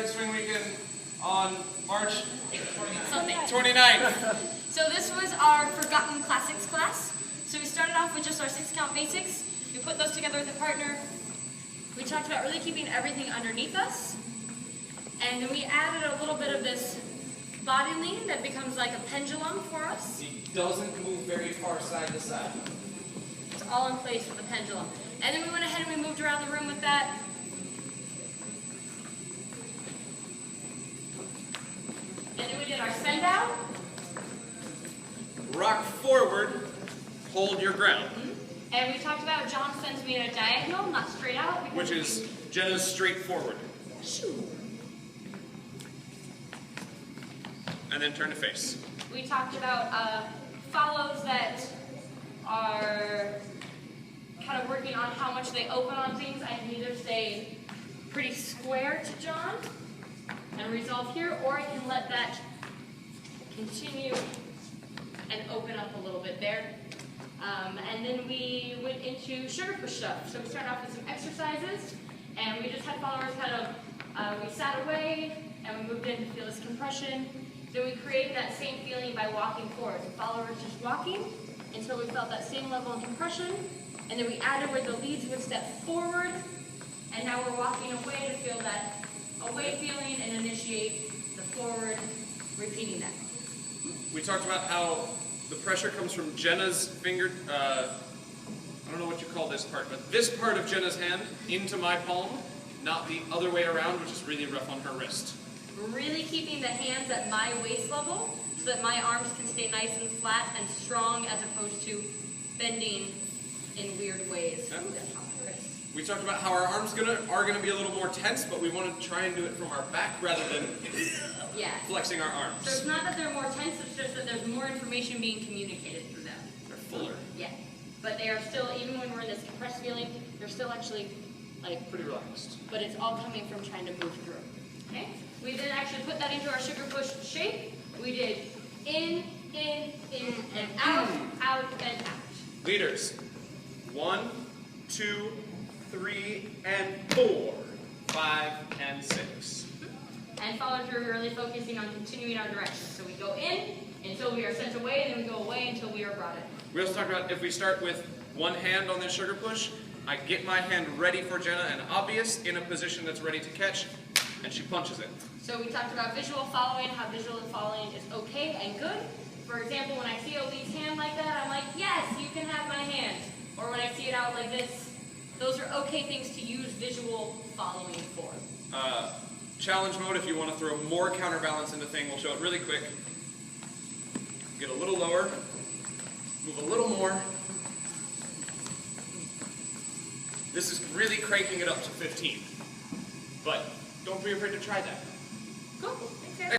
Red Swing Weekend on March Something. 29th. So this was our Forgotten Classics class. So we started off with just our 6-count basics. We put those together with a partner. We talked about really keeping everything underneath us. And then we added a little bit of this body lean that becomes like a pendulum for us. He doesn't move very far side to side. It's all in place with the pendulum. And then we went ahead and we moved around the room with that. And then we did our send out. Rock forward, hold your ground. And we talked about John sends me in a diagonal, not straight out. Which is Jenna's straight forward. And then turn to face. We talked about follows that are kind of working on how much they open on things. I can either stay pretty square to John and resolve here, or I can let that continue and open up a little bit there. And then we went into sugar push stuff. So we started off with some exercises, and we just had followers kind of, we sat away, and we moved in to feel this compression. Then we created that same feeling by walking forward. The follower was just walking until we felt that same level of compression, and then we added where the leads would step forward, and now we're walking away to feel that away feeling and initiate the forward, repeating that. We talked about how the pressure comes from Jenna's finger, I don't know what you call this part, but this part of Jenna's hand into my palm, not the other way around, which is really rough on her wrist. Really keeping the hands at my waist level so that my arms can stay nice and flat and strong as opposed to bending in weird ways. Yeah. We talked about how our arms are gonna be a little more tense, but we want to try and do it from our back rather than flexing our arms. So it's not that they're more tense, it's just that there's more information being communicated through them. They're fuller. Yeah. But they are still, even when we're in this compressed feeling, they're still actually like pretty relaxed. But it's all coming from trying to move through. Okay? We then actually put that into our sugar push shape. We did in, and out, out, and out. Leaders. 1, 2, 3, and 4. 5 and 6. And follow through, really focusing on continuing our direction. So we go in until we are sent away, and then we go away until we are brought in. We also talked about if we start with one hand on this sugar push, I get my hand ready for Jenna and obvious in a position that's ready to catch, and she punches it. So we talked about visual following, how visual following is okay and good. For example, when I see Ollie's hand like that, I'm like, yes, you can have my hand. Or when I see it out like this, those are okay things to use visual following for. Challenge mode, if you want to throw more counterbalance in the thing, we'll show it really quick. Get a little lower, move a little more. This is really cranking it up to 15. But don't be afraid to try that. Cool.